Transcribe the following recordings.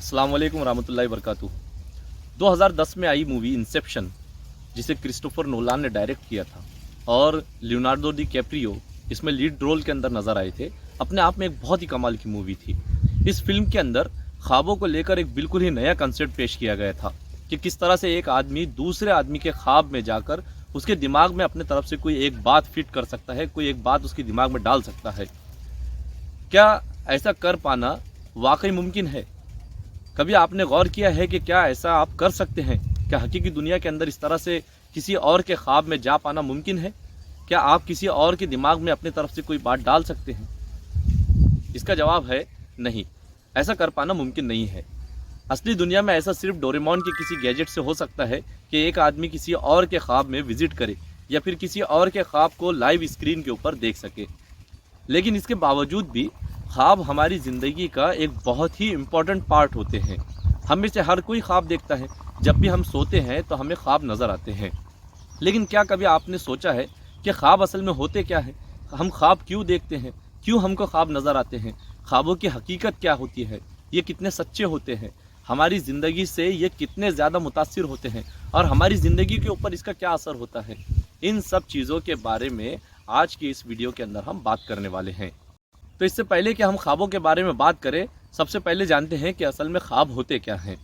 अस्सलाम वालेकुम रहमतुल्लाहि वबरकातुहू। 2010 में आई मूवी इंसेप्शन, जिसे क्रिस्टोफर नोलान ने डायरेक्ट किया था और लियोनार्डो डी कैप्रियो इसमें लीड रोल के अंदर नजर आए थे। अपने आप में एक बहुत ही कमाल की मूवी थी। इस फिल्म के अंदर ख्वाबों को लेकर एक बिल्कुल ही नया कंसेप्ट पेश किया गया था कि किस तरह से एक आदमी दूसरे आदमी के ख्वाब में जाकर उसके दिमाग में अपने तरफ से कोई एक बात फिट कर सकता है, कोई एक बात उसके दिमाग में डाल सकता है। क्या ऐसा कर पाना वाकई मुमकिन है? कभी आपने गौर किया है कि क्या ऐसा आप कर सकते हैं? क्या हकीकी दुनिया के अंदर इस तरह से किसी और के ख्वाब में जा पाना मुमकिन है? क्या आप किसी और के दिमाग में अपनी तरफ से कोई बात डाल सकते हैं? इसका जवाब है नहीं, ऐसा कर पाना मुमकिन नहीं है। असली दुनिया में ऐसा सिर्फ डोरेमोन के किसी गैजेट से हो सकता है कि एक आदमी किसी और के ख्वाब में विजिट करे या फिर किसी और के ख्वाब को लाइव स्क्रीन के ऊपर देख सके। लेकिन इसके बावजूद भी ख्वाब हमारी ज़िंदगी का एक बहुत ही इम्पोर्टेंट पार्ट होते हैं। हम में से हर कोई ख्वाब देखता है। जब भी हम सोते हैं तो हमें ख्वाब नज़र आते हैं। लेकिन क्या कभी आपने सोचा है कि ख्वाब असल में होते क्या है? हम ख्वाब क्यों देखते हैं? क्यों हमको ख्वाब नज़र आते हैं? ख्वाबों की हकीकत क्या होती है? ये कितने सच्चे होते हैं? हमारी ज़िंदगी से ये कितने ज़्यादा मुतासिर होते हैं और हमारी ज़िंदगी के ऊपर इसका क्या असर होता है? इन सब चीज़ों के बारे में आज की इस वीडियो के अंदर हम बात करने वाले हैं। तो इससे पहले कि हम ख्वाबों के बारे में बात करें, सबसे पहले जानते हैं कि असल में ख्वाब होते क्या हैं।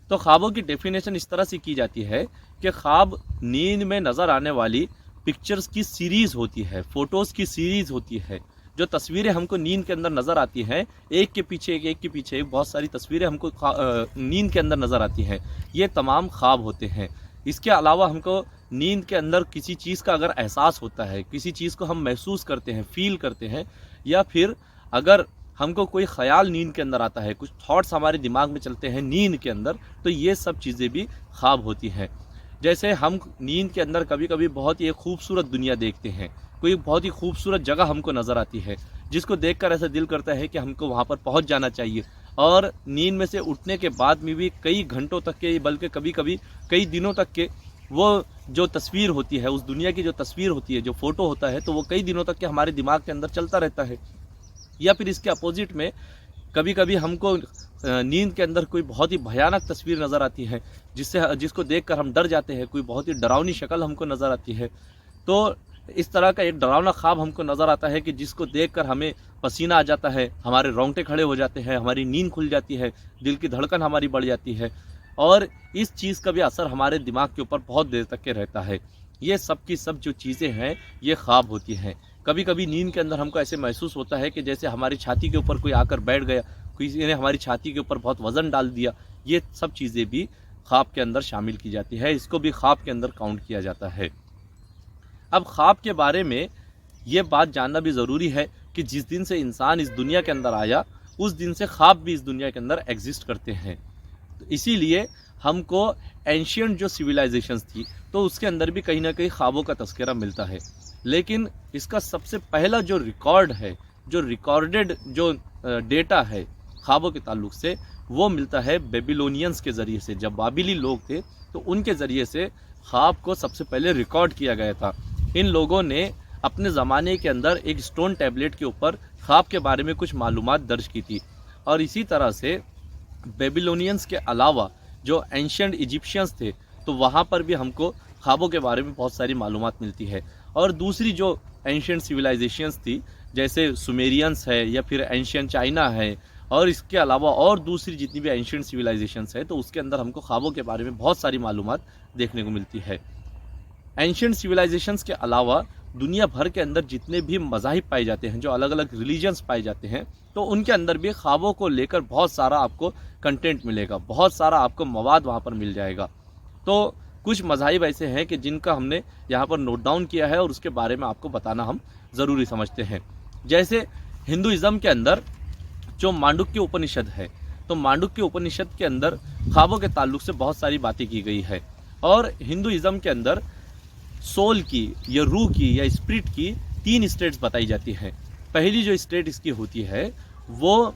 तो ख्वाबों की डेफिनेशन इस तरह से की जाती है कि ख्वाब नींद में नज़र आने वाली पिक्चर्स की सीरीज़ होती है, फ़ोटोज़ की सीरीज़ होती है। जो तस्वीरें हमको नींद के अंदर नज़र आती हैं, एक के पीछे एक बहुत सारी तस्वीरें हमको नींद के अंदर नज़र आती हैं, ये तमाम ख्वाब होते हैं। इसके अलावा हमको नींद के अंदर किसी चीज़ का अगर एहसास होता है, किसी चीज़ को हम महसूस करते हैं, फील करते हैं, या फिर अगर हमको कोई ख्याल नींद के अंदर आता है, कुछ थॉट्स हमारे दिमाग में चलते हैं नींद के अंदर, तो ये सब चीज़ें भी ख्वाब होती हैं। जैसे हम नींद के अंदर कभी कभी बहुत ही एक खूबसूरत दुनिया देखते हैं, कोई बहुत ही खूबसूरत जगह हमको नज़र आती है, जिसको देखकर ऐसा दिल करता है कि हमको वहाँ पर पहुँच जाना चाहिए। और नींद में से उठने के बाद में भी कई घंटों तक के, बल्कि कभी कभी कई दिनों तक के, वो जो तस्वीर होती है, उस दुनिया की जो तस्वीर होती है, जो फ़ोटो होता है, तो वो कई दिनों तक के हमारे दिमाग के अंदर चलता रहता है। या फिर इसके अपोजिट में कभी कभी हमको नींद के अंदर कोई बहुत ही भयानक तस्वीर नज़र आती है, जिसको देखकर हम डर जाते हैं, कोई बहुत ही डरावनी शक्ल हमको नज़र आती है। तो इस तरह का एक डरावना ख्वाब हमको नज़र आता है कि जिसको देखकर हमें पसीना आ जाता है, हमारे रोंगटे खड़े हो जाते हैं, हमारी नींद खुल जाती है, दिल की धड़कन हमारी बढ़ जाती है, और इस चीज़ का भी असर हमारे दिमाग के ऊपर बहुत देर तक के रहता है। ये सब की सब जो चीज़ें हैं, ये ख्वाब होती हैं। कभी कभी नींद के अंदर हमको ऐसे महसूस होता है कि जैसे हमारी छाती के ऊपर कोई आकर बैठ गया, किसी ने हमारी छाती के ऊपर बहुत वज़न डाल दिया। ये सब चीज़ें भी ख्वाब के अंदर शामिल की जाती है, इसको भी ख्वाब के अंदर काउंट किया जाता है। अब ख्वाब के बारे में ये बात जानना भी ज़रूरी है कि जिस दिन से इंसान इस दुनिया के अंदर आया, उस दिन से ख्वाब भी इस दुनिया के अंदर एग्जिस्ट करते हैं। तो इसीलिए हमको एंशियंट जो सिविलाइजेशंस थी, तो उसके अंदर भी कहीं ना कहीं ख्वाबों का तस्करा मिलता है। लेकिन इसका सबसे पहला जो रिकॉर्ड है, जो रिकॉर्डेड जो डेटा है ख्वाबों के ताल्लुक से, वो मिलता है बेबीलोनियंस के ज़रिए से। जब बाबिली लोग थे, तो उनके ज़रिए से ख्वाब को सबसे पहले रिकॉर्ड किया गया था। इन लोगों ने अपने ज़माने के अंदर एक स्टोन टैबलेट के ऊपर ख्वाब के बारे में कुछ मालूमात दर्ज की थी। और इसी तरह से बेबीलोनियंस के अलावा जो एंशियंट इजिप्शियंस थे, तो वहाँ पर भी हमको ख्वाबों के बारे में बहुत सारी मालूमात मिलती है। और दूसरी जो एंशियंट सिविलाइजेशंस थी, जैसे सुमेरियंस है या फिर एंशियंट चाइना है, और इसके अलावा और दूसरी जितनी भी एंशियंट सिविलाइजेशंस है, तो उसके अंदर हमको ख्वाबों के बारे में बहुत सारी मालूमात देखने को मिलती है। एंशियंट सिविलाइजेशंस के अलावा दुनिया भर के अंदर जितने भी मज़ाहिब पाए जाते हैं, जो अलग अलग रिलीजन्स पाए जाते हैं, तो उनके अंदर भी ख्वाबों को लेकर बहुत सारा आपको कंटेंट मिलेगा, बहुत सारा आपको मवाद वहाँ पर मिल जाएगा। तो कुछ मज़ाहिब ऐसे हैं कि जिनका हमने यहाँ पर नोट डाउन किया है और उसके बारे में आपको बताना हम ज़रूरी समझते हैं। जैसे हिंदुइज़्म के अंदर जो मांडुक्य उपनिषद है, तो मांडुक्य उपनिषद के अंदर ख्वाबों के ताल्लुक से बहुत सारी बातें की गई है। और हिंदुइज़्म के अंदर सोल की या रूह की या स्पिरिट की 3 स्टेट्स बताई जाती हैं। पहली जो स्टेट इसकी होती है, वो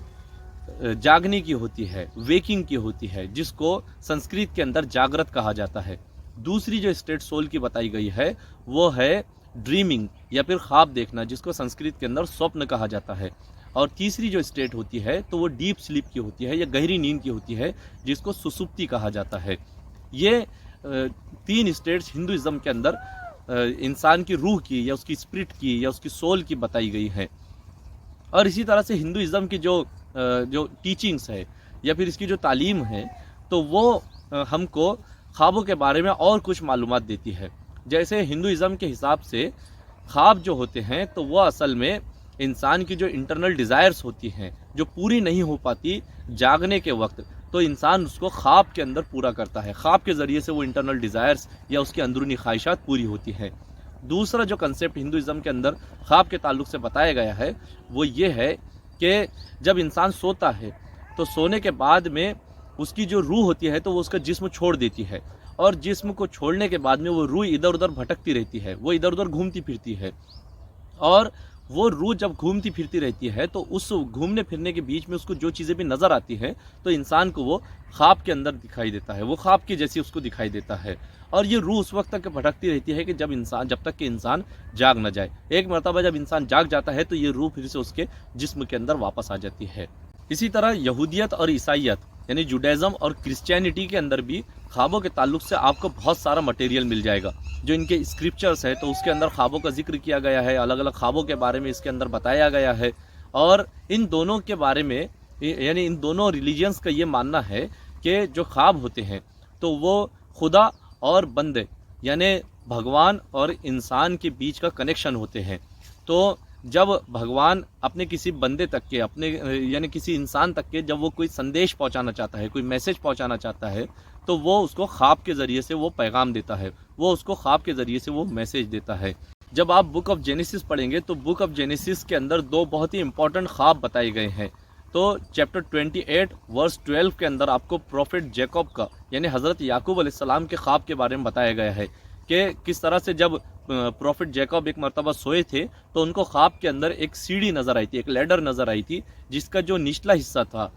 जागने की होती है, वेकिंग की होती है, जिसको संस्कृत के अंदर जागृत कहा जाता है। दूसरी जो स्टेट सोल की बताई गई है, वो है ड्रीमिंग या फिर ख्वाब देखना, जिसको संस्कृत के अंदर स्वप्न कहा जाता है। और तीसरी जो स्टेट होती है तो वो डीप स्लीप की होती है या गहरी नींद की होती है, जिसको सुसुप्ति कहा जाता है। ये तीन स्टेट्स हिंदुइज्म के अंदर इंसान की रूह की या उसकी स्पिरिट की या उसकी सोल की बताई गई है। और इसी तरह से हिंदुइज्म की जो टीचिंग्स है या फिर इसकी जो तालीम है, तो वो हमको ख्वाबों के बारे में और कुछ मालूमात देती है। जैसे हिंदुइज्म के हिसाब से ख्वाब जो होते हैं तो वो असल में इंसान की जो इंटरनल डिज़ायर्स होती हैं, जो पूरी नहीं हो पाती जागने के वक्त, तो इंसान उसको ख्वाब के अंदर पूरा करता है। ख्वाब के ज़रिए से वो इंटरनल डिज़ायर्स या उसकी अंदरूनी ख्वाहिशात पूरी होती हैं। दूसरा जो कंसेप्ट हिंदुइज्म के अंदर ख्वाब के ताल्लुक से बताया गया है वो ये है कि जब इंसान सोता है तो सोने के बाद में उसकी जो रूह होती है तो वो उसका जिस्म छोड़ देती है, और जिस्म को छोड़ने के बाद में वो रूह इधर उधर भटकती रहती है, वो इधर उधर घूमती फिरती है। और वो रूह जब घूमती फिरती रहती है तो उस घूमने फिरने के बीच में उसको जो चीज़ें भी नज़र आती हैं तो इंसान को वो ख्वाब के अंदर दिखाई देता है, वो ख्वाब की जैसी उसको दिखाई देता है। और ये रूह उस वक्त तक भटकती रहती है कि जब तक कि इंसान जाग न जाए। एक मरतबा जब इंसान जाग जाता है तो ये रूह फिर से उसके जिस्म के अंदर वापस आ जाती है। इसी तरह यहूदियत और ईसाइयत यानी जुडाइज़म और क्रिश्चियनिटी के अंदर भी ख्वाबों के ताल्लुक से आपको बहुत सारा मटेरियल मिल जाएगा। जो इनके स्क्रिप्चर्स है तो उसके अंदर ख्वाबों का जिक्र किया गया है, अलग अलग ख्वाबों के बारे में इसके अंदर बताया गया है। और इन दोनों के बारे में यानी इन दोनों रिलीजियंस का ये मानना है कि जो ख्वाब होते हैं तो वो खुदा और बंदे यानी भगवान और इंसान के बीच का कनेक्शन होते हैं। तो जब भगवान अपने किसी बंदे तक के अपने यानी किसी इंसान तक के जब वो कोई संदेश पहुंचाना चाहता है, कोई मैसेज पहुंचाना चाहता है, तो वो उसको ख्वाब के ज़रिए से वो पैगाम देता है, वो उसको ख्वाब के ज़रिए से वो मैसेज देता है। जब आप बुक ऑफ जेनेसिस पढ़ेंगे तो बुक ऑफ जेनेसिस के अंदर दो बहुत ही इंपॉर्टेंट ख्वाब बताए गए हैं। तो चैप्टर 28 वर्स 12 के अंदर आपको प्रॉफिट जैकब का यानी हज़रत याकूब अलैहिस्सलाम के ख्वाब के बारे में बताया गया है कि किस तरह से जब प्रॉफिट जैकब एक मरतबा सोए थे तो उनको ख्वाब के अंदर एक सीढ़ी नज़र आई थी, एक लैडर नज़र आई थी, जिसका जो निचला हिस्सा था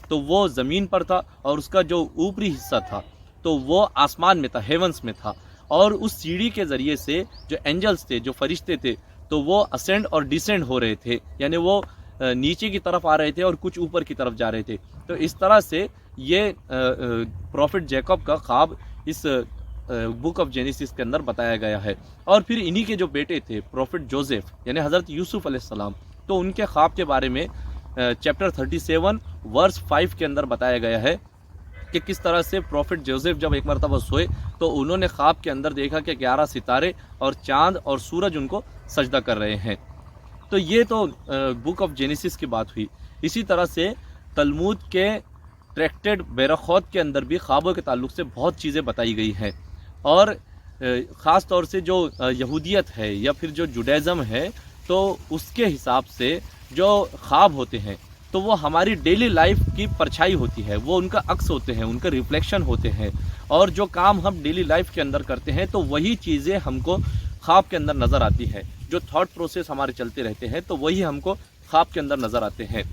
तो वो ज़मीन पर था और उसका जो ऊपरी हिस्सा था तो वो आसमान में था, हेवंस में था। और उस सीढ़ी के ज़रिए से जो एंजल्स थे, जो फरिश्ते थे, तो वो असेंड और डिसेंड हो रहे थे, यानी वो नीचे की तरफ आ रहे थे और कुछ ऊपर की तरफ जा रहे थे। तो इस तरह से ये प्रॉफिट जैकब का ख्वाब इस बुक ऑफ जेनेसिस के अंदर बताया गया है। और फिर इन्हीं के जो बेटे थे प्रॉफिट जोसेफ यानी हज़रत यूसुफ अलैहिस्सलाम, तो उनके ख्वाब के बारे में चैप्टर 37 वर्स 5 के अंदर बताया गया है कि किस तरह से प्रॉफिट जोसेफ जब एक मरतबा सोए तो उन्होंने ख्वाब के अंदर देखा कि 11 सितारे और चांद और सूरज उनको सजदा कर रहे हैं। तो ये तो बुक ऑफ जेनेसिस की बात हुई। इसी तरह से तलमूद के ट्रैक्टेड बेरखौत के अंदर भी ख्वाबों के ताल्लुक से बहुत चीज़ें बताई गई हैं। और ख़ास तौर से जो यहूदियत है या फिर जो जुडाइज़म है तो उसके हिसाब से जो ख्वाब होते हैं तो वो हमारी डेली लाइफ की परछाई होती है, वो उनका अक्स होते हैं, उनका रिफ्लेक्शन होते हैं। और जो काम हम डेली लाइफ के अंदर करते हैं तो वही चीज़ें हमको ख्वाब के अंदर नज़र आती है। जो थॉट प्रोसेस हमारे चलते रहते हैं तो वही हमको ख्वाब के अंदर नज़र आते हैं।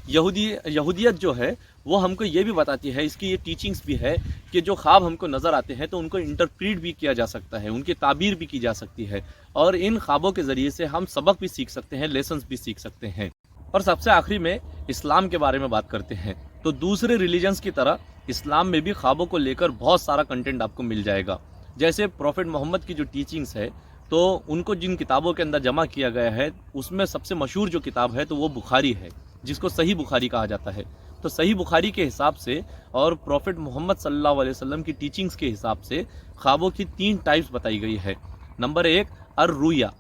यहूदियत जो है वो हमको ये भी बताती है, इसकी ये टीचिंग्स भी है कि जो ख्वाब हमको नज़र आते हैं तो उनको इंटरप्रीट भी किया जा सकता है, उनकी ताबीर भी की जा सकती है, और इन ख्वाबों के ज़रिए से हम सबक भी सीख सकते हैं, लेसन्स भी सीख सकते हैं। और सबसे आखिरी में इस्लाम के बारे में बात करते हैं। तो दूसरे रिलीजन्स की तरह इस्लाम में भी ख्वाबों को लेकर बहुत सारा कंटेंट आपको मिल जाएगा। जैसे प्रॉफिट मोहम्मद की जो टीचिंग्स है तो उनको जिन किताबों के अंदर जमा किया गया है उसमें सबसे मशहूर जो किताब है तो वो बुखारी है, जिसको सही बुखारी कहा जाता है। तो सही बुखारी के हिसाब से और प्रॉफिट मोहम्मद सल्लल्लाहु अलैहि वसल्लम की टीचिंग्स के हिसाब से ख्वाबों की 3 टाइप्स बताई गई है। नंबर 1 अर्रुया,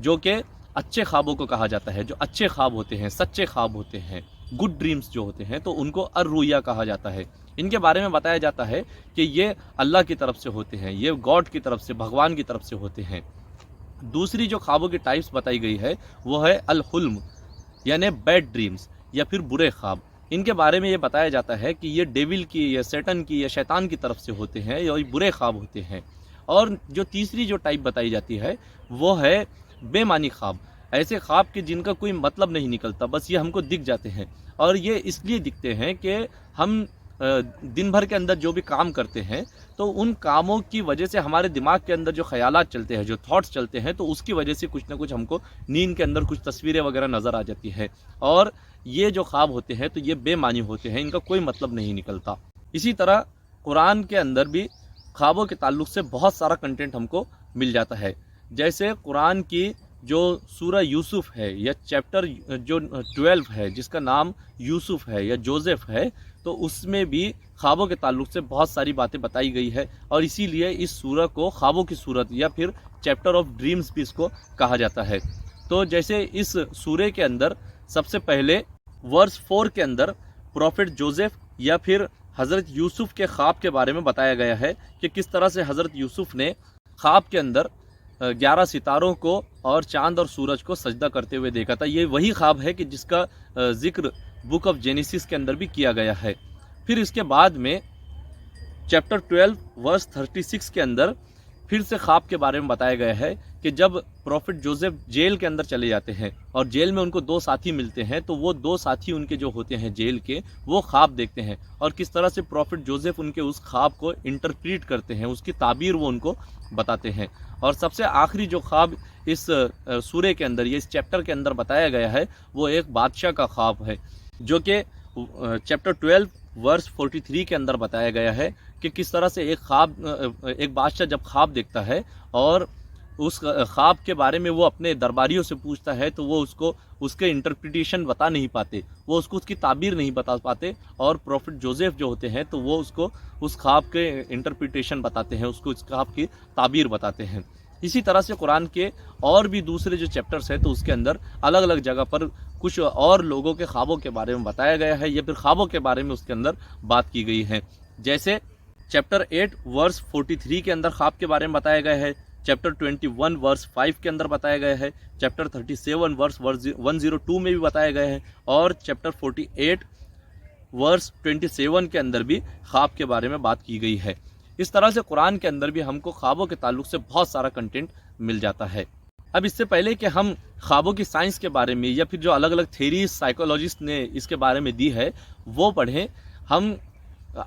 जो कि अच्छे ख्वाबों को कहा जाता है, जो अच्छे ख्वाब होते हैं, सच्चे ख्वाब होते हैं, गुड ड्रीम्स जो होते हैं तो उनको अर्रुया कहा जाता है। इनके बारे में बताया जाता है कि ये अल्लाह की तरफ से होते हैं, ये गॉड की तरफ से, भगवान की तरफ से होते हैं। दूसरी जो ख्वाबों की टाइप्स बताई गई है वो है अल हुल्म यानी बैड ड्रीम्स या फिर बुरे ख्वाब। इनके बारे में ये बताया जाता है कि ये डेविल की या सैटन की या शैतान की तरफ से होते हैं या बुरे ख्वाब होते हैं। और जो तीसरी जो टाइप बताई जाती है वो है बेमानी ख्वाब, ऐसे ख्वाब के जिनका कोई मतलब नहीं निकलता, बस ये हमको दिख जाते हैं। और ये इसलिए दिखते हैं कि हम दिन भर के अंदर जो भी काम करते हैं, तो उन कामों की वजह से हमारे दिमाग के अंदर जो ख्यालात चलते हैं, जो थॉट्स चलते हैं, तो उसकी वजह से कुछ ना कुछ हमको नींद के अंदर कुछ तस्वीरें वगैरह नज़र आ जाती है। और ये जो ख्वाब होते हैं तो ये बेमानी होते हैं, इनका कोई मतलब नहीं निकलता। इसी तरह कुरान के अंदर भी ख्वाबों के ताल्लुक से बहुत सारा कंटेंट हमको मिल जाता है। जैसे कुरान की जो सूरह यूसुफ है या चैप्टर जो 12 है, जिसका नाम यूसुफ है या जोसेफ है, तो उसमें भी ख्वाबों के ताल्लुक से बहुत सारी बातें बताई गई है। और इसीलिए इस सूरह को ख्वाबों की सूरत या फिर चैप्टर ऑफ ड्रीम्स भी इसको कहा जाता है। तो जैसे इस सूरह के अंदर सबसे पहले वर्स 4 के अंदर प्रॉफिट जोसेफ या फिर हज़रत यूसुफ के ख्वाब के बारे में बताया गया है कि किस तरह से हज़रत यूसुफ ने ख्वाब के अंदर 11 सितारों को और चांद और सूरज को सजदा करते हुए देखा था। ये वही ख्वाब है कि जिसका जिक्र बुक ऑफ जेनेसिस के अंदर भी किया गया है। फिर इसके बाद में चैप्टर 12 वर्स 36 के अंदर फिर से ख्वाब के बारे में बताया गया है कि जब प्रॉफिट जोसेफ जेल के अंदर चले जाते हैं और जेल में उनको 2 साथी मिलते हैं, तो वो 2 साथी उनके जो होते हैं जेल के, वो ख्वाब देखते हैं और किस तरह से प्रॉफिट जोसेफ उनके उस ख्वाब को इंटरप्रीट करते हैं, उसकी ताबीर वो उनको बताते हैं। और सबसे आखिरी जो ख्वाब इस सूरे के अंदर या इस चैप्टर के अंदर बताया गया है, वो एक बादशाह का ख्वाब है, जो कि चैप्टर 12 वर्स 43 के अंदर बताया गया है कि किस तरह से एक बादशाह जब ख्वाब देखता है और उस ख्वाब के बारे में वो अपने दरबारियों से पूछता है, तो वो उसको उसके इंटरप्रिटेशन बता नहीं पाते, वो उसको उसकी ताबीर नहीं बता पाते। और प्रॉफिट जोसेफ जो होते हैं, तो वो उसको उस ख्वाब के इंटरप्रिटेशन बताते हैं, उसको उस ख्वाब की ताबीर बताते हैं। इसी तरह से कुरान के और भी दूसरे जो चैप्टर्स हैं, तो उसके अंदर अलग अलग जगह पर कुछ और लोगों के ख्वाबों के बारे में बताया गया है या फिर ख्वाबों के बारे में उसके अंदर बात की गई है। जैसे चैप्टर 8 वर्स 43 के अंदर ख्वाब के बारे में बताया गया है, चैप्टर 21 वर्स 5 के अंदर बताया गया है, चैप्टर 37 वर्स 102 में भी बताया गया है, और चैप्टर 48 वर्स 27 के अंदर भी ख्वाब के बारे में बात की गई है। इस तरह से कुरान के अंदर भी हमको ख्वाबों के ताल्लुक से बहुत सारा कंटेंट मिल जाता है। अब इससे पहले कि हम ख्वाबों की साइंस के बारे में या फिर जो अलग अलग थेरीज साइकोलॉजिस्ट ने इसके बारे में दी है वो पढ़ें, हम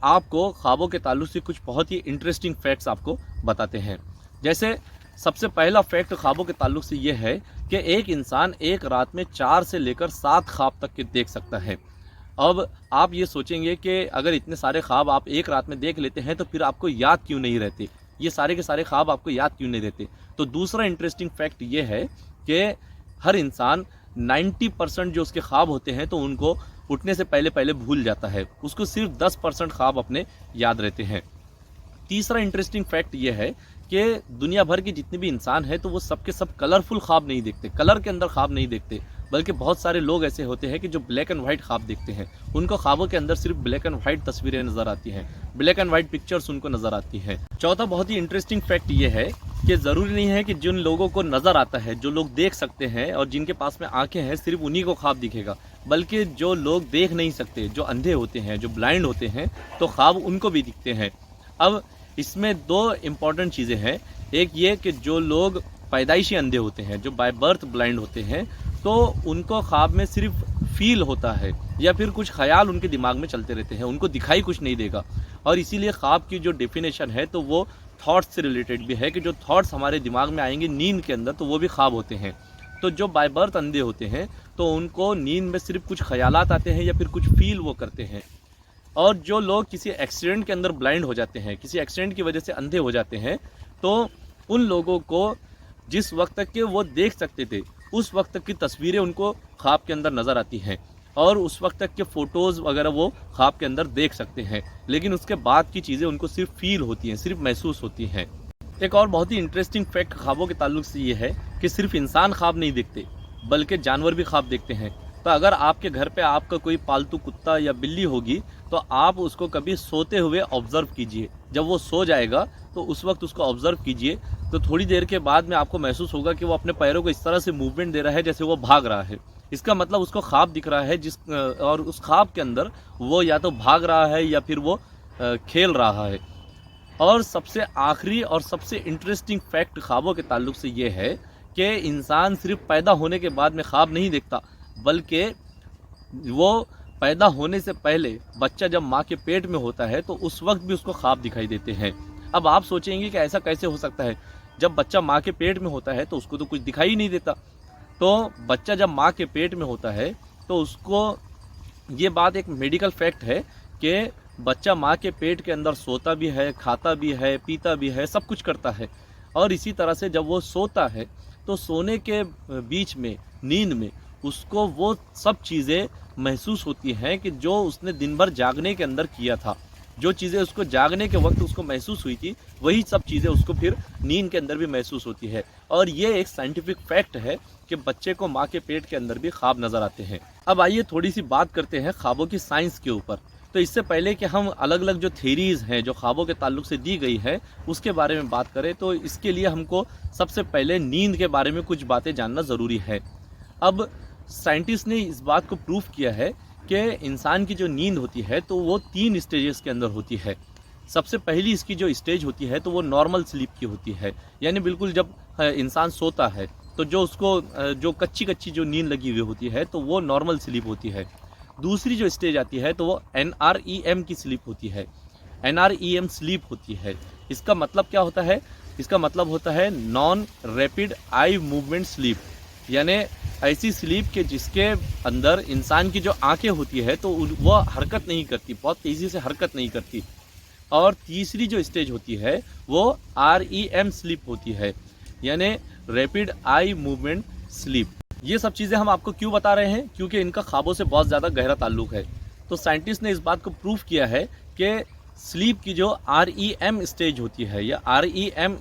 आपको ख्वाबों के ताल्लुक से कुछ बहुत ही इंटरेस्टिंग फैक्ट्स आपको बताते हैं। जैसे सबसे पहला फैक्ट ख्वाबों के ताल्लुक से ये है कि एक इंसान एक रात में 4 से लेकर 7 ख्वाब तक के देख सकता है। अब आप ये सोचेंगे कि अगर इतने सारे ख्वाब आप एक रात में देख लेते हैं, तो फिर आपको याद क्यों नहीं रहते, ये सारे के सारे ख्वाब आपको याद क्यों नहीं रहते। तो दूसरा इंटरेस्टिंग फैक्ट ये है कि हर इंसान 90% जो उसके ख्वाब होते हैं, तो उनको उठने से पहले पहले भूल जाता है, उसको सिर्फ 10% ख्वाब अपने याद रहते हैं। तीसरा इंटरेस्टिंग फैक्ट ये है कि दुनिया भर के जितने भी इंसान हैं, तो वो सब के सब कलरफुल ख्वाब नहीं देखते, कलर के अंदर ख्वाब नहीं देखते, बल्कि बहुत सारे लोग ऐसे होते हैं कि जो ब्लैक एंड वाइट ख्वाब देखते हैं। उनको ख्वाबों के अंदर सिर्फ ब्लैक एंड वाइट तस्वीरें नज़र आती हैं, ब्लैक एंड वाइट पिक्चर्स उनको नज़र आती हैं। चौथा बहुत ही इंटरेस्टिंग फैक्ट ये है कि ज़रूरी नहीं है कि जिन लोगों को नज़र आता है, जो लोग देख सकते हैं और जिनके पास में आंखें हैं, सिर्फ उन्हीं को ख्वाब दिखेगा, बल्कि जो लोग देख नहीं सकते, जो अंधे होते हैं, जो ब्लाइंड होते हैं, तो ख्वाब उनको भी दिखते हैं। अब इसमें 2 इम्पॉर्टेंट चीज़ें हैं। एक ये कि जो लोग पैदाइशी अंधे होते हैं, जो बाय बर्थ ब्लाइंड होते हैं, तो उनको ख्वाब में सिर्फ फील होता है या फिर कुछ ख्याल उनके दिमाग में चलते रहते हैं, उनको दिखाई कुछ नहीं देगा। और इसीलिए ख्वाब की जो डेफिनेशन है, तो वो थॉट्स से रिलेटेड भी है कि जो थॉट्स हमारे दिमाग में आएंगे नींद के अंदर, तो वो भी ख्वाब होते हैं। तो जो बाय बर्थ अंधे होते हैं, तो उनको नींद में सिर्फ कुछ ख्यालात आते हैं या फिर कुछ फील वो करते हैं। और जो लोग किसी एक्सीडेंट के अंदर ब्लाइंड हो जाते हैं, किसी एक्सीडेंट की वजह से अंधे हो जाते हैं, तो उन लोगों को जिस वक्त तक के वो देख सकते थे, उस वक्त तक की तस्वीरें उनको ख्वाब के अंदर नज़र आती हैं और उस वक्त तक के फ़ोटोज़ वगैरह वो ख्वाब के अंदर देख सकते हैं, लेकिन उसके बाद की चीज़ें उनको सिर्फ फील होती हैं, सिर्फ महसूस होती हैं। एक और बहुत ही इंटरेस्टिंग फैक्ट ख्वाबों के ताल्लुक से ये है कि सिर्फ इंसान ख्वाब नहीं देखते, बल्कि जानवर भी ख्वाब देखते हैं। तो अगर आपके घर पे आपका कोई पालतू कुत्ता या बिल्ली होगी, तो आप उसको कभी सोते हुए ऑब्ज़र्व कीजिए। जब वो सो जाएगा, तो उस वक्त उसको ऑब्ज़र्व कीजिए, तो थोड़ी देर के बाद में आपको महसूस होगा कि वो अपने पैरों को इस तरह से मूवमेंट दे रहा है जैसे वो भाग रहा है। इसका मतलब उसको ख्वाब दिख रहा है, और उस ख्वाब के अंदर वो या तो भाग रहा है या फिर वो खेल रहा है। और सबसे आखिरी और सबसे इंटरेस्टिंग फैक्ट ख्वाबों के ताल्लुक से ये है कि इंसान सिर्फ पैदा होने के बाद में ख्वाब नहीं देखता, बल्कि वो पैदा होने से पहले बच्चा जब माँ के पेट में होता है तो उस वक्त भी उसको ख्वाब दिखाई देते हैं। अब आप सोचेंगे कि ऐसा कैसे हो सकता है, जब बच्चा माँ के पेट में होता है तो उसको तो कुछ दिखाई ही नहीं देता। तो बच्चा जब माँ के पेट में होता है तो उसको, ये बात एक मेडिकल फैक्ट है कि बच्चा माँ के पेट के अंदर सोता भी है, खाता भी है, पीता भी है, सब कुछ करता है। और इसी तरह से जब वो सोता है तो सोने के बीच में, नींद में, उसको वो सब चीज़ें महसूस होती हैं कि जो उसने दिन भर जागने के अंदर किया था। जो चीज़ें उसको जागने के वक्त उसको महसूस हुई थी, वही सब चीज़ें उसको फिर नींद के अंदर भी महसूस होती है। और ये एक साइंटिफिक फैक्ट है कि बच्चे को माँ के पेट के अंदर भी ख्वाब नज़र आते हैं। अब आइए थोड़ी सी बात करते हैं ख्वाबों की साइंस के ऊपर। तो इससे पहले कि हम अलग अलग जो थ्योरीज हैं जो ख्वाबों के ताल्लुक से दी गई है उसके बारे में बात करें, तो इसके लिए हमको सबसे पहले नींद के बारे में कुछ बातें जानना ज़रूरी है। अब साइंटिस्ट ने इस बात को प्रूव किया है कि इंसान की जो नींद होती है तो वो 3 स्टेजेस के अंदर होती है। सबसे पहली इसकी जो स्टेज होती है तो वो नॉर्मल स्लीप की होती है, यानी बिल्कुल जब इंसान सोता है तो जो उसको जो कच्ची कच्ची जो नींद लगी हुई होती है तो वो नॉर्मल स्लीप होती है। दूसरी जो स्टेज आती है तो वो NREM की स्लीप होती है, NREM स्लीप होती है। इसका मतलब क्या होता है? इसका मतलब होता है non rapid eye movement sleep, यानी ऐसी स्लीप के जिसके अंदर इंसान की जो आंखें होती है तो वो हरकत नहीं करती, बहुत तेज़ी से हरकत नहीं करती। और तीसरी जो स्टेज होती है वो REM स्लीप होती है, यानी रैपिड आई मूवमेंट स्लीप। ये सब चीज़ें हम आपको क्यों बता रहे हैं? क्योंकि इनका ख्वाबों से बहुत ज़्यादा गहरा ताल्लुक है। तो साइंटिस्ट ने इस बात को प्रूव किया है कि स्लीप की जो REM स्टेज होती है या REM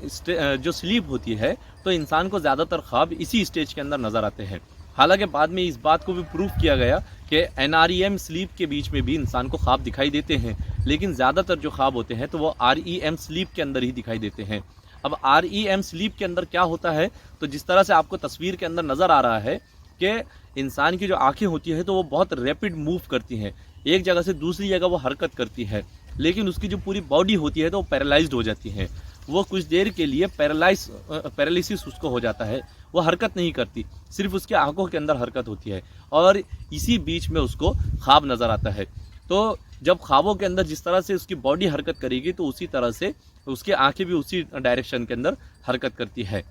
जो स्लीप होती है तो इंसान को ज़्यादातर ख्वाब इसी स्टेज के अंदर नज़र आते हैं। हालांकि बाद में इस बात को भी प्रूव किया गया कि NREM स्लीप के बीच में भी इंसान को ख्वाब दिखाई देते हैं, लेकिन ज़्यादातर जो ख्वाब होते हैं तो वो REM स्लीप के अंदर ही दिखाई देते हैं। अब REM स्लीप के अंदर क्या होता है, तो जिस तरह से आपको तस्वीर के अंदर नज़र आ रहा है कि इंसान की जो आंखें होती है तो वो बहुत रैपिड मूव करती हैं, एक जगह से दूसरी जगह वो हरकत करती है, लेकिन उसकी जो पूरी बॉडी होती है तो वो पैरालाइज्ड हो जाती है। वो कुछ देर के लिए पैरालिसिस उसको हो जाता है, वो हरकत नहीं करती, सिर्फ उसके आंखों के अंदर हरकत होती है और इसी बीच में उसको ख्वाब नज़र आता है। तो जब ख्वाबों के अंदर जिस तरह से उसकी बॉडी हरकत करेगी तो उसी तरह से उसकी आंखें भी उसी डायरेक्शन के अंदर हरकत करती है।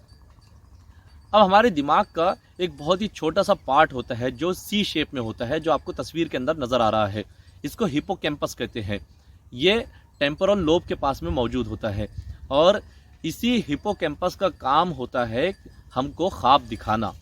अब हमारे दिमाग का एक बहुत ही छोटा सा पार्ट होता है जो C शेप में होता है, जो आपको तस्वीर के अंदर नज़र आ रहा है। इसको हिपोकैम्पस कहते हैं। ये टेम्पोरल लोब के पास में मौजूद होता है और इसी हिपोकैम्पस का काम होता है हमको ख्वाब दिखाना।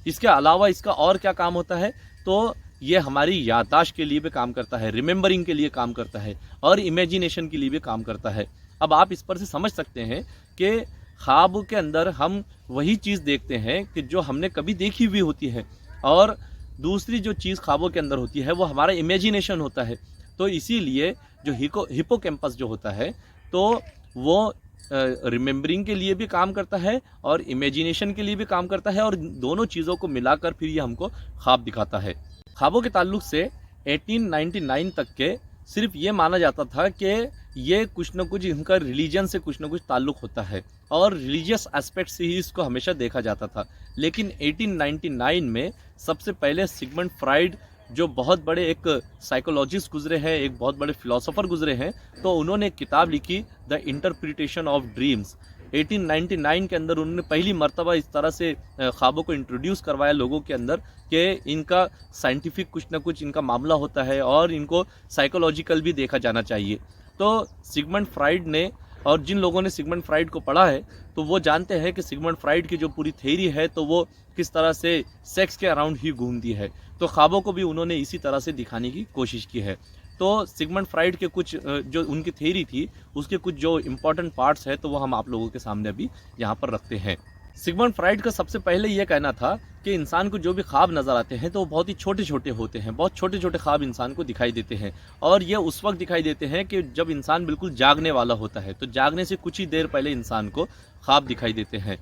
इसके अलावा इसका और क्या काम होता है, तो ये हमारी याददाश्त के लिए भी काम करता है, रिमेंबरिंग के लिए काम करता है और इमेजिनेशन के लिए भी काम करता है। अब आप इस पर से समझ सकते हैं कि ख्वाब के अंदर हम वही चीज़ देखते हैं कि जो हमने कभी देखी हुई होती है, और दूसरी जो चीज़ ख्वाबों के अंदर होती है वो हमारा इमेजिनेशन होता है। तो इसीलिए जो हिपोकैम्पस जो होता है तो वो रिमेंबरिंग के लिए भी काम करता है और इमेजिनेशन के लिए भी काम करता है, और दोनों चीज़ों को मिलाकर फिर ये हमको ख्वाब दिखाता है। ख्वाबों के ताल्लुक से 1899 तक के सिर्फ ये माना जाता था कि ये कुछ न कुछ इनका रिलीजन से कुछ न कुछ ताल्लुक होता है और रिलीजियस एस्पेक्ट से ही इसको हमेशा देखा जाता था। लेकिन 1899 में सबसे पहले सिगमंड फ्राइड, जो बहुत बड़े एक साइकोलॉजिस्ट गुजरे हैं, एक बहुत बड़े फिलोसोफर गुजरे हैं, तो उन्होंने एक किताब लिखी द इंटरप्रिटेशन ऑफ ड्रीम्स। 1899 के अंदर उन्होंने पहली मर्तबा इस तरह से ख्वाबों को इंट्रोड्यूस करवाया लोगों के अंदर कि इनका साइंटिफिक कुछ ना कुछ इनका मामला होता है और इनको साइकोलॉजिकल भी देखा जाना चाहिए। तो सिगमंड फ्राइड ने, और जिन लोगों ने सिगमंड फ्राइड को पढ़ा है तो वो जानते हैं कि सिगमंड फ्राइड की जो पूरी थ्योरी है तो वो किस तरह से सेक्स के अराउंड ही घूमती है। तो ख्वाबों को भी उन्होंने इसी तरह से दिखाने की कोशिश की है। तो सिगमंड फ्राइड के कुछ जो उनकी थ्योरी थी उसके कुछ जो इम्पोर्टेंट पार्ट्स है तो वो हम आप लोगों के सामने अभी यहाँ पर रखते हैं। सिगमंड फ्राइड का सबसे पहले ये कहना था कि इंसान को जो भी ख्वाब नज़र आते हैं तो वो बहुत ही छोटे छोटे होते हैं, बहुत छोटे छोटे ख्वाब इंसान को दिखाई देते हैं, और ये उस वक्त दिखाई देते हैं कि जब इंसान बिल्कुल जागने वाला होता है, तो जागने से कुछ ही देर पहले इंसान को ख्वाब दिखाई देते हैं।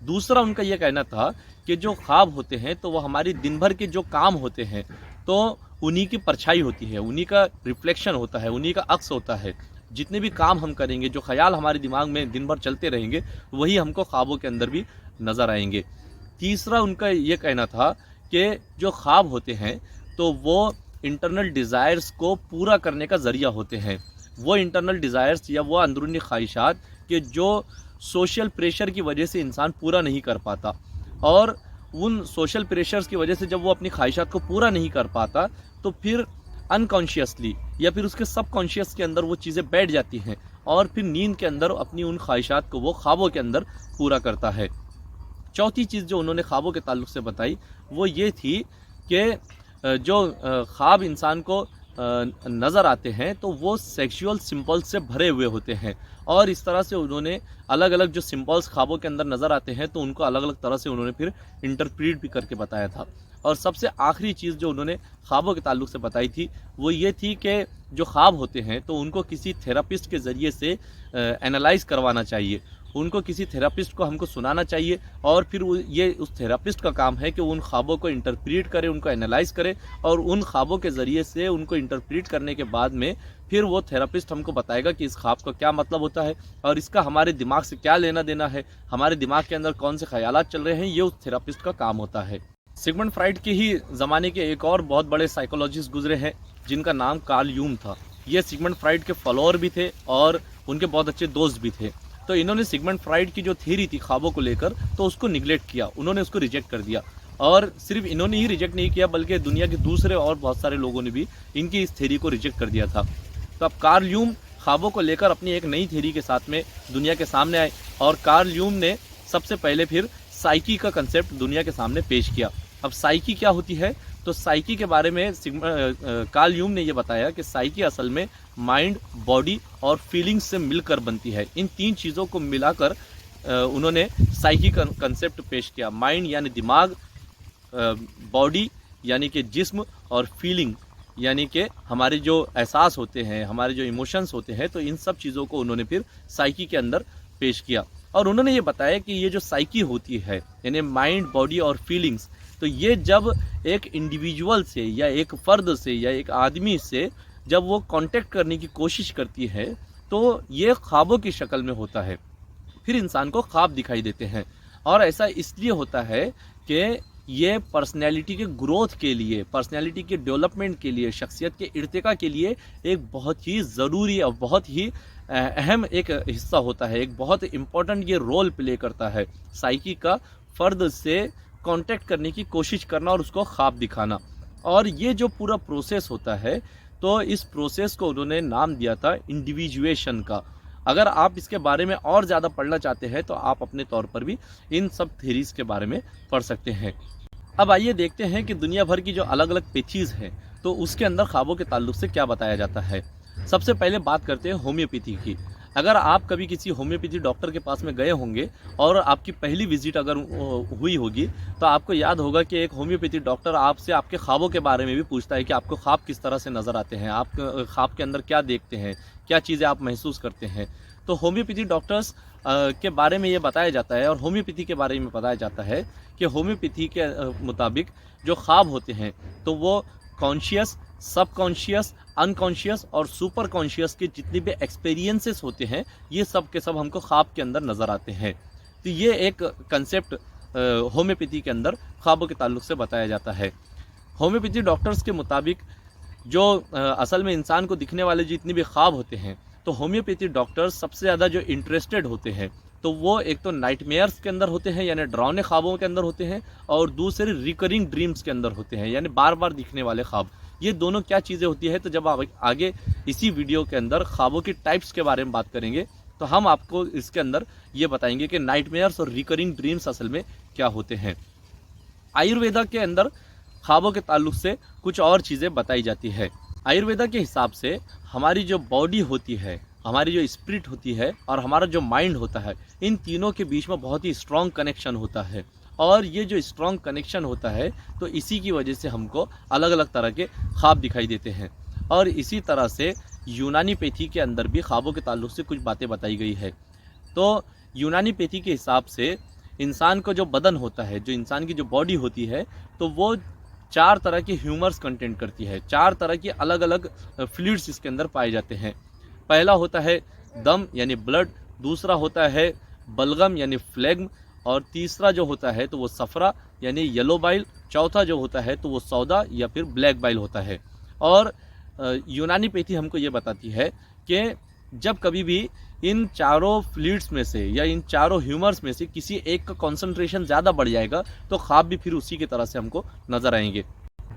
दूसरा उनका यह कहना था कि जो ख्वाब होते हैं तो वो हमारी दिन भर के जो काम होते हैं तो उन्हीं की परछाई होती है, उन्हीं का रिफ्लेक्शन होता है, उन्हीं का अक्स होता है। जितने भी काम हम करेंगे, जो ख्याल हमारे दिमाग में दिन भर चलते रहेंगे, वही हमको ख्वाबों के अंदर भी नज़र आएंगे। तीसरा उनका ये कहना था कि जो ख्वाब होते हैं तो वो इंटरनल डिज़ायर्स को पूरा करने का ज़रिया होते हैं। वो इंटरनल डिज़ायर्स या वो अंदरूनी ख्वाहिशात कि जो सोशल प्रेशर की वजह से इंसान पूरा नहीं कर पाता, और उन सोशल प्रेशर्स की वजह से जब वो अपनी ख्वाहिशात को पूरा नहीं कर पाता तो फिर अनकॉन्शियसली या फिर उसके सबकॉन्शियस के अंदर वो चीज़ें बैठ जाती हैं और फिर नींद के अंदर अपनी उन ख्वाहिशात को वो ख्वाबों के अंदर पूरा करता है। चौथी चीज़ जो उन्होंने ख्वाबों के ताल्लुक से बताई वो ये थी कि जो ख्वाब इंसान को नज़र आते हैं तो वो सेक्सुअल सिंबल्स से भरे हुए होते हैं, और इस तरह से उन्होंने अलग अलग जो सिंबल्स ख्वाबों के अंदर नज़र आते हैं तो उनको अलग अलग तरह से उन्होंने फिर इंटरप्रीट भी करके बताया था। और सबसे आखिरी चीज़ जो उन्होंने ख्वाबों के ताल्लुक से बताई थी वो ये थी कि जो ख्वाब होते हैं तो उनको किसी थेरापिस्ट के ज़रिए से एनालाइज करवाना चाहिए, उनको किसी थेरापिस्ट को हमको सुनाना चाहिए, और फिर ये उस थेरापिस्ट का काम है कि उन ख्वाबों को इंटरप्रीट करे, उनको एनालाइज करे, और उन ख्वाबों के ज़रिए से उनको इंटरप्रीट करने के बाद में फिर वो थेरापिस्ट हमको बताएगा कि इस ख्वाब का क्या मतलब होता है और इसका हमारे दिमाग से क्या लेना देना है, हमारे दिमाग के अंदर कौन से ख्यालात चल रहे हैं, ये उस थेरापिस्ट का काम होता है। सिगमंड फ्राइड के ही ज़माने के एक और बहुत बड़े साइकोलॉजिस्ट गुजरे हैं जिनका नाम कार्ल यूंग था। ये सिगमंड फ्राइड के फॉलोअर भी थे और उनके बहुत अच्छे दोस्त भी थे। तो इन्होंने सिगमंड फ्राइड की जो थ्योरी थी ख्वाबों को लेकर तो उसको निगलेक्ट किया, उन्होंने उसको रिजेक्ट कर दिया, और सिर्फ इन्होंने ही रिजेक्ट नहीं किया बल्कि दुनिया के दूसरे और बहुत सारे लोगों ने भी इनकी इस थ्योरी को रिजेक्ट कर दिया था। तो अब कार्ल यूंग ख्वाबों को लेकर अपनी एक नई थ्योरी के साथ में दुनिया के सामने आए, और कार्ल यूंग ने सबसे पहले फिर साइकी का कंसेप्ट दुनिया के सामने पेश किया। अब साइकी क्या होती है, तो साइकी के बारे में कार्ल यूंग ने ये बताया कि साइकी असल में माइंड, बॉडी और फीलिंग्स से मिलकर बनती है। इन तीन चीज़ों को मिलाकर उन्होंने साइकी का कंसेप्ट पेश किया। माइंड यानी दिमाग, बॉडी यानी कि जिस्म, और फीलिंग यानी कि हमारे जो एहसास होते हैं, हमारे जो इमोशंस होते हैं, तो इन सब चीज़ों को उन्होंने फिर साइकी के अंदर पेश किया। और उन्होंने ये बताया कि ये जो साइकी होती है यानी माइंड, बॉडी और फीलिंग्स, तो ये जब एक इंडिविजुअल से या एक फ़र्द से या एक आदमी से जब वो कांटेक्ट करने की कोशिश करती है तो ये ख्वाबों की शक्ल में होता है, फिर इंसान को ख्वाब दिखाई देते हैं। और ऐसा इसलिए होता है कि ये पर्सनैलिटी के ग्रोथ के लिए, पर्सनैलिटी के डेवलपमेंट के लिए, शख्सियत के इर्तिका के लिए एक बहुत ही ज़रूरी और बहुत ही अहम एक हिस्सा होता है, एक बहुत इम्पोर्टेंट ये रोल प्ले करता है साइकी का फ़र्द से कांटेक्ट करने की कोशिश करना और उसको ख्वाब दिखाना। और ये जो पूरा प्रोसेस होता है तो इस प्रोसेस को उन्होंने नाम दिया था इंडिविजुएशन का। अगर आप इसके बारे में और ज़्यादा पढ़ना चाहते हैं तो आप अपने तौर पर भी इन सब थ्योरीज़ के बारे में पढ़ सकते हैं। अब आइए देखते हैं कि दुनिया भर की जो अलग अलग पैथीज़ हैं तो उसके अंदर ख्वाबों के ताल्लुक से क्या बताया जाता है। सबसे पहले बात करते हैं होम्योपैथी की। अगर आप कभी किसी होम्योपैथी डॉक्टर के पास में गए होंगे और आपकी पहली विजिट अगर हुई होगी तो आपको याद होगा कि एक होम्योपैथी डॉक्टर आपसे आपके ख्वाबों के बारे में भी पूछता है कि आपको ख्वाब किस तरह से नज़र आते हैं, आप ख्वाब के अंदर क्या देखते हैं, क्या चीज़ें आप महसूस करते हैं। तो होम्योपैथी डॉक्टर्स के बारे में ये बताया जाता है और होम्योपैथी के बारे में बताया जाता है कि होम्योपैथी के मुताबिक जो ख्वाब होते हैं तो वो कॉन्शियस, सबकॉन्शियस, अनकॉन्शियस और सुपर कॉन्शियस के जितने भी एक्सपीरियंसेस होते हैं ये सब के सब हमको ख्वाब के अंदर नज़र आते हैं। तो ये एक कंसेप्ट होम्योपैथी के अंदर ख्वाबों के ताल्लुक से बताया जाता है। होम्योपैथी डॉक्टर्स के मुताबिक जो असल में इंसान को दिखने वाले जितने भी ख्वाब होते हैं तो होम्योपैथी डॉक्टर्स सबसे ज़्यादा जो इंटरेस्टेड होते हैं तो वो एक तो नाइटमेयर्स के अंदर होते हैं यानी डरावने ख्वाबों के अंदर होते हैं, और दूसरे रिकरिंग ड्रीम्स के अंदर होते हैं यानी बार बार दिखने वाले ख्वाब। ये दोनों क्या चीज़ें होती है तो जब आप आगे इसी वीडियो के अंदर ख्वाबों की टाइप्स के बारे में बात करेंगे तो हम आपको इसके अंदर ये बताएंगे कि नाइटमेयर्स और रिकरिंग ड्रीम्स असल में क्या होते हैं। आयुर्वेदा के अंदर ख्वाबों के ताल्लुक से कुछ और चीज़ें बताई जाती है। आयुर्वेदा के हिसाब से हमारी जो बॉडी होती है, हमारी जो स्पिरिट होती है और हमारा जो माइंड होता है, इन तीनों के बीच में बहुत ही स्ट्रॉन्ग कनेक्शन होता है। और ये जो स्ट्रॉन्ग कनेक्शन होता है तो इसी की वजह से हमको अलग अलग तरह के ख्वाब दिखाई देते हैं। और इसी तरह से यूनानी पैथी के अंदर भी ख्वाबों के ताल्लुक से कुछ बातें बताई गई है। तो यूनानी पैथी के हिसाब से इंसान को जो बदन होता है, जो इंसान की जो बॉडी होती है, तो वो 4 तरह के ह्यूमर्स कंटेंट करती है। 4 तरह की अलग अलग फ्लूइड्स इसके अंदर पाए जाते हैं। पहला होता है दम यानी ब्लड, दूसरा होता है बलगम यानी फ्लेग्म, और तीसरा जो होता है तो वो सफरा यानी येलो बाइल, चौथा जो होता है तो वो सौदा या फिर ब्लैक बाइल होता है। और यूनानी पैथी हमको ये बताती है कि जब कभी भी इन चारों फ्लूइड्स में से या इन चारों ह्यूमर्स में से किसी एक का कॉन्सेंट्रेशन ज़्यादा बढ़ जाएगा तो ख्वाब भी फिर उसी की तरह से हमको नज़र आएंगे।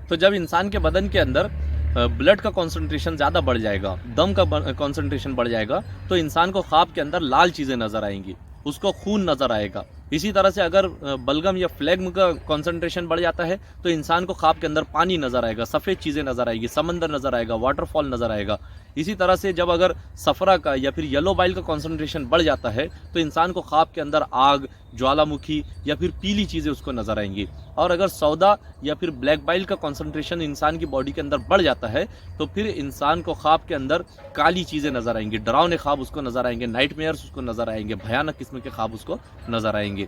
तो जब इंसान के बदन के अंदर ब्लड का कॉन्सेंट्रेशन ज़्यादा बढ़ जाएगा, दम का कॉन्सेंट्रेशन बढ़ जाएगा, तो इंसान को ख्वाब के अंदर लाल चीज़ें नज़र आएंगी, उसको खून नज़र आएगा। इसी तरह से अगर बलगम या फ्लैग्म का कॉन्सेंट्रेशन बढ़ जाता है तो इंसान को ख्वाब के अंदर पानी नज़र आएगा, सफ़ेद चीज़ें नज़र आएगी, समंदर नज़र आएगा, वाटरफॉल नज़र आएगा। इसी तरह से जब अगर सफ़रा का या फिर येलो बाइल का कॉन्सेंट्रेशन बढ़ जाता है तो इंसान को ख्वाब के अंदर आग, ज्वालामुखी या फिर पीली चीज़ें उसको नज़र आएंगी। और अगर सौदा या फिर ब्लैक बाइल का कॉन्सेंट्रेशन इंसान की बॉडी के अंदर बढ़ जाता है तो फिर इंसान को ख्वाब के अंदर काली चीज़ें नज़र आएंगी, डरावने ख्वाब उसको नज़र आएंगे, नाइटमेयर्स उसको नज़र आएंगे, भयानक किस्म के ख्वाब उसको नज़र आएंगे।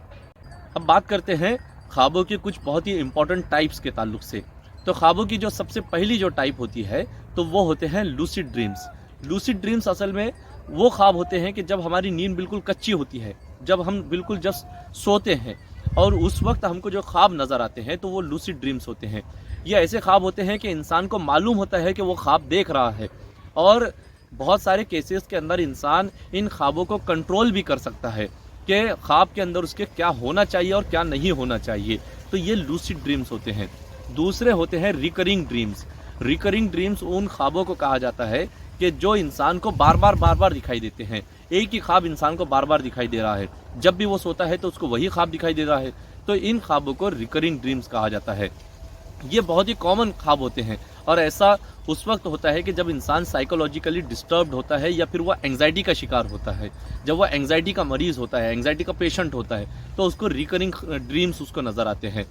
अब बात करते हैं ख्वाबों के कुछ बहुत ही इंपॉर्टेंट टाइप्स के ताल्लुक से। तो ख्वाबों की जो सबसे पहली जो टाइप होती है तो वो होते हैं लूसिड ड्रीम्स। लूसिड ड्रीम्स असल में वो ख्वाब होते हैं कि जब हमारी नींद बिल्कुल कच्ची होती है, जब हम बिल्कुल जस्ट सोते हैं और उस वक्त हमको जो ख्वाब नज़र आते हैं तो वो लूसिड ड्रीम्स होते हैं। ये ऐसे ख्वाब होते हैं कि इंसान को मालूम होता है कि वो ख्वाब देख रहा है और बहुत सारे केसेस के अंदर इंसान इन ख्वाबों को कंट्रोल भी कर सकता है कि ख्वाब के अंदर उसके क्या होना चाहिए और क्या नहीं होना चाहिए। तो ये लूसिड ड्रीम्स होते हैं। दूसरे होते हैं रिकरिंग ड्रीम्स। रिकरिंग ड्रीम्स उन ख्वाबों को कहा जाता है कि जो इंसान को बार बार दिखाई देते हैं। एक ही ख्वाब इंसान को बार बार दिखाई दे रहा है, जब भी वो सोता है तो उसको वही ख्वाब दिखाई दे रहा है, तो इन ख्वाबों को रिकरिंग ड्रीम्स कहा जाता है। ये बहुत ही कॉमन ख्वाब होते हैं और ऐसा उस वक्त होता है कि जब इंसान साइकोलॉजिकली डिस्टर्ब्ड होता है या फिर वह एंग्जाइटी का शिकार होता है। जब वह एंग्जाइटी का मरीज़ होता है, एंग्जाइटी का पेशेंट होता है, तो उसको रिकरिंग ड्रीम्स उसको नज़र आते हैं।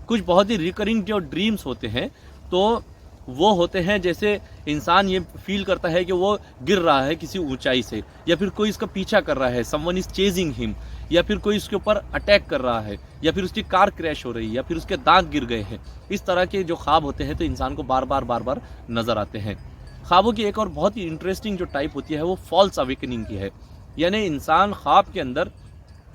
कुछ बहुत ही रिकरिंग जो ड्रीम्स होते हैं तो वो होते हैं जैसे इंसान ये फील करता है कि वो गिर रहा है किसी ऊंचाई से, या फिर कोई इसका पीछा कर रहा है, समवन इज चेजिंग हिम, या फिर कोई उसके ऊपर अटैक कर रहा है, या फिर उसकी कार क्रैश हो रही है, या फिर उसके दांत गिर गए हैं। इस तरह के जो ख्वाब होते हैं तो इंसान को बार बार नज़र आते हैं। ख्वाबों की एक और बहुत ही इंटरेस्टिंग जो टाइप होती है वो फॉल्स अवेकनिंग की है। यानी इंसान ख्वाब के अंदर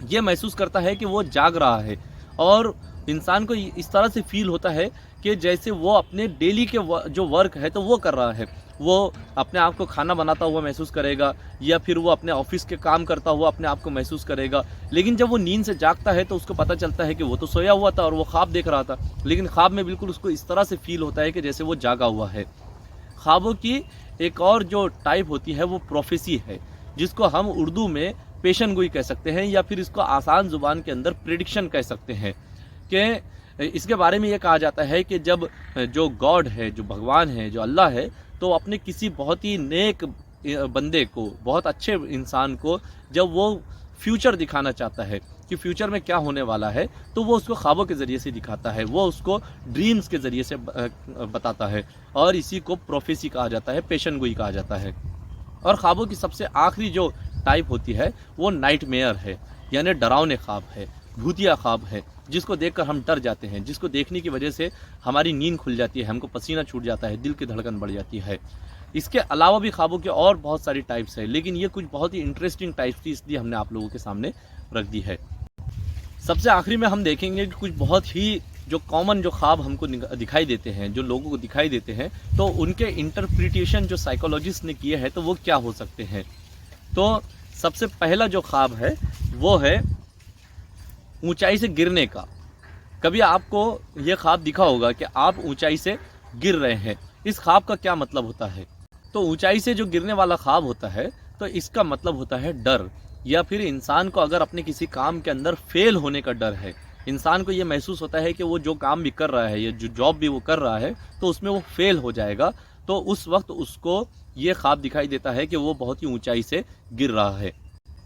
ये महसूस करता है कि वो जाग रहा है और इंसान को इस तरह से फील होता है कि जैसे वो अपने डेली के जो वर्क है तो वो कर रहा है। वो अपने आप को खाना बनाता हुआ महसूस करेगा या फिर वो अपने ऑफिस के काम करता हुआ अपने आप को महसूस करेगा। लेकिन जब वो नींद से जागता है तो उसको पता चलता है कि वो तो सोया हुआ था और वो ख्वाब देख रहा था, लेकिन ख्वाब में बिल्कुल उसको इस तरह से फील होता है कि जैसे वो जागा हुआ है। ख्वाबों की एक और जो टाइप होती है वो प्रोफेसी है, जिसको हम उर्दू में पेशन गोई कह सकते हैं या फिर इसको आसान ज़ुबान के अंदर प्रेडिक्शन कह सकते हैं। कि इसके बारे में ये कहा जाता है कि जब जो गॉड है, जो भगवान है, जो अल्लाह है, तो अपने किसी बहुत ही नेक बंदे को, बहुत अच्छे इंसान को जब वो फ्यूचर दिखाना चाहता है कि फ्यूचर में क्या होने वाला है तो वो उसको ख्वाबों के ज़रिए से दिखाता है, वो उसको ड्रीम्स के ज़रिए से बताता है और इसी को प्रोफेसी कहा जाता है, पेशन गोई कहा जाता है। और ख्वाबों की सबसे आखिरी जो टाइप होती है वो नाइटमेयर है, यानी डरावने ख्वाब है, भूतिया ख्वाब है, जिसको देखकर हम डर जाते हैं, जिसको देखने की वजह से हमारी नींद खुल जाती है, हमको पसीना छूट जाता है, दिल की धड़कन बढ़ जाती है। इसके अलावा भी ख्वाबों के और बहुत सारी टाइप्स है, लेकिन ये कुछ बहुत ही इंटरेस्टिंग टाइप्स थी, इसलिए हमने आप लोगों के सामने रख दी है। सबसे आखिरी में हम देखेंगे कि कुछ बहुत ही जो कॉमन जो ख्वाब हमको दिखाई देते हैं, जो लोगों को दिखाई देते हैं, तो उनके इंटरप्रिटेशन जो साइकोलॉजिस्ट ने किए हैं तो वो क्या हो सकते हैं। तो सबसे पहला जो ख्वाब है वो है ऊंचाई से गिरने का। कभी आपको ये ख्वाब दिखा होगा कि आप ऊंचाई से गिर रहे हैं। इस ख्वाब का क्या मतलब होता है? तो ऊंचाई से जो गिरने वाला ख्वाब होता है तो इसका मतलब होता है डर, या फिर इंसान को अगर अपने किसी काम के अंदर फेल होने का डर है। इंसान को ये महसूस होता है कि वो जो काम भी कर रहा है या जो जॉब भी वो कर रहा है तो उसमें वो फेल हो जाएगा, तो उस वक्त उसको ये ख्वाब दिखाई देता है कि वो बहुत ही ऊंचाई से गिर रहा है।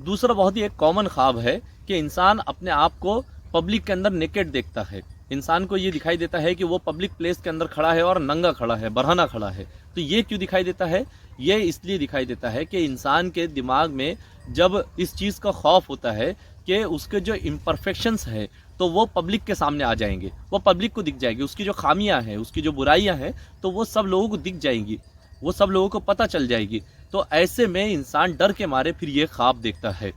दूसरा बहुत ही एक कॉमन ख्वाब है कि इंसान अपने आप को पब्लिक के अंदर नेकेड देखता है। इंसान को ये दिखाई देता है कि वो पब्लिक प्लेस के अंदर खड़ा है और नंगा खड़ा है, बरहना खड़ा है। तो ये क्यों दिखाई देता है? ये इसलिए दिखाई देता है कि इंसान के दिमाग में जब इस चीज़ का खौफ होता है कि उसके जो इम्परफेक्शंस है तो वो पब्लिक के सामने आ जाएंगे, वो पब्लिक को दिख जाएगी, उसकी जो खामियां हैं, उसकी जो बुराइयां हैं तो वो सब लोगों को दिख जाएंगी, वो सब लोगों को पता चल जाएगी। तो ऐसे में इंसान डर के मारे फिर ये ख्वाब देखता है।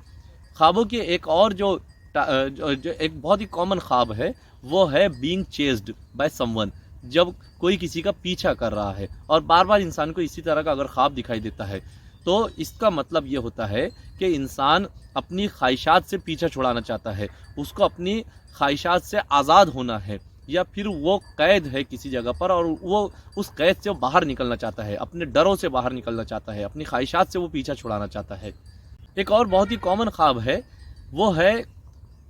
ख्वाबों की एक और जो एक बहुत ही कॉमन ख्वाब है वो है बीइंग चेस्ड बाय समवन, जब कोई किसी का पीछा कर रहा है और बार बार इंसान को इसी तरह का अगर ख्वाब दिखाई देता है, तो इसका मतलब ये होता है कि इंसान अपनी ख्वाहिशात से पीछा छुड़ाना चाहता है, उसको अपनी ख्वाहिशात से आज़ाद होना है, या फिर वो कैद है किसी जगह पर और वो उस कैद से बाहर निकलना चाहता है, अपने डरों से बाहर निकलना चाहता है, अपनी ख्वाहिशात से वो पीछा छुड़ाना चाहता है। एक और बहुत ही कॉमन ख्वाब है, वो है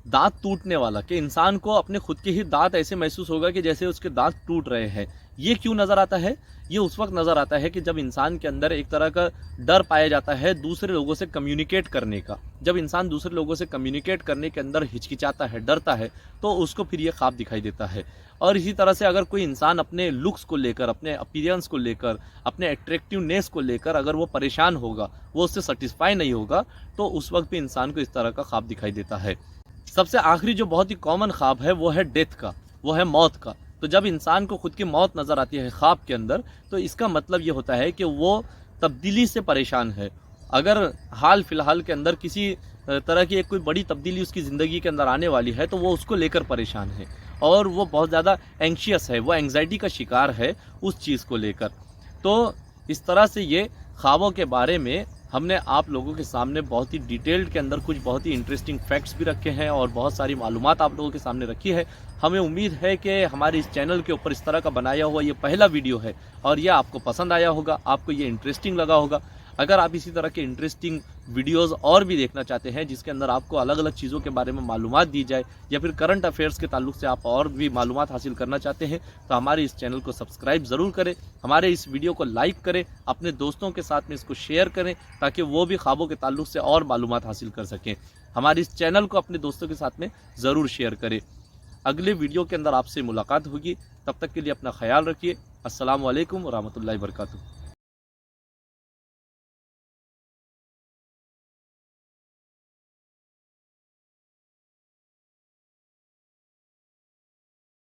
दांत टूटने वाला, कि इंसान को अपने खुद के ही दांत ऐसे महसूस होगा कि जैसे उसके दांत टूट रहे हैं। ये क्यों नज़र आता है? ये उस वक्त नज़र आता है कि जब इंसान के अंदर एक तरह का डर पाया जाता है दूसरे लोगों से कम्युनिकेट करने का। जब इंसान दूसरे लोगों से कम्युनिकेट करने के अंदर हिचकिचाता है, डरता है, तो उसको फिर ये ख्वाब दिखाई देता है। और इसी तरह से अगर कोई इंसान अपने लुक्स को लेकर, अपने अपीयरेंस को लेकर, अपने अट्रैक्टिवनेस को लेकर अगर वो परेशान होगा, वो उससे सेटिस्फाई नहीं होगा, तो उस वक्त भी इंसान को इस तरह का ख्वाब दिखाई देता है। सबसे आखिरी जो बहुत ही कॉमन ख्वाब है वो है डेथ का, वो है मौत का। तो जब इंसान को खुद की मौत नज़र आती है ख्वाब के अंदर, तो इसका मतलब ये होता है कि वो तब्दीली से परेशान है। अगर हाल फिलहाल के अंदर किसी तरह की एक कोई बड़ी तब्दीली उसकी ज़िंदगी के अंदर आने वाली है, तो वो उसको लेकर परेशान है और वो बहुत ज़्यादा एंग्शियस है, वो एंग्जाइटी का शिकार है उस चीज़ को लेकर। तो इस तरह से ये ख्वाबों के बारे में हमने आप लोगों के सामने बहुत ही डिटेल्ड के अंदर कुछ बहुत ही इंटरेस्टिंग फैक्ट्स भी रखे हैं और बहुत सारी मालूमात आप लोगों के सामने रखी है। हमें उम्मीद है कि हमारे इस चैनल के ऊपर इस तरह का बनाया हुआ ये पहला वीडियो है और यह आपको पसंद आया होगा, आपको ये इंटरेस्टिंग लगा होगा। अगर आप इसी तरह के इंटरेस्टिंग वीडियोस और भी देखना चाहते हैं जिसके अंदर आपको अलग अलग चीज़ों के बारे में मालूमात दी जाए, या फिर करंट अफेयर्स के ताल्लुक से आप और भी मालूमात हासिल करना चाहते हैं, तो हमारे इस चैनल को सब्सक्राइब ज़रूर करें, हमारे इस वीडियो को लाइक करें, अपने दोस्तों के साथ में इसको शेयर करें ताकि वो भी ख्वाबों के ताल्लुक से और मालूमात हासिल कर सकें। हमारे इस चैनल को अपने दोस्तों के साथ में ज़रूर शेयर करें। अगले वीडियो के अंदर आपसे मुलाकात होगी, तब तक के लिए अपना ख्याल रखिए। अस्सलाम वालेकुम व रहमतुल्लाहि व बरकातुहू।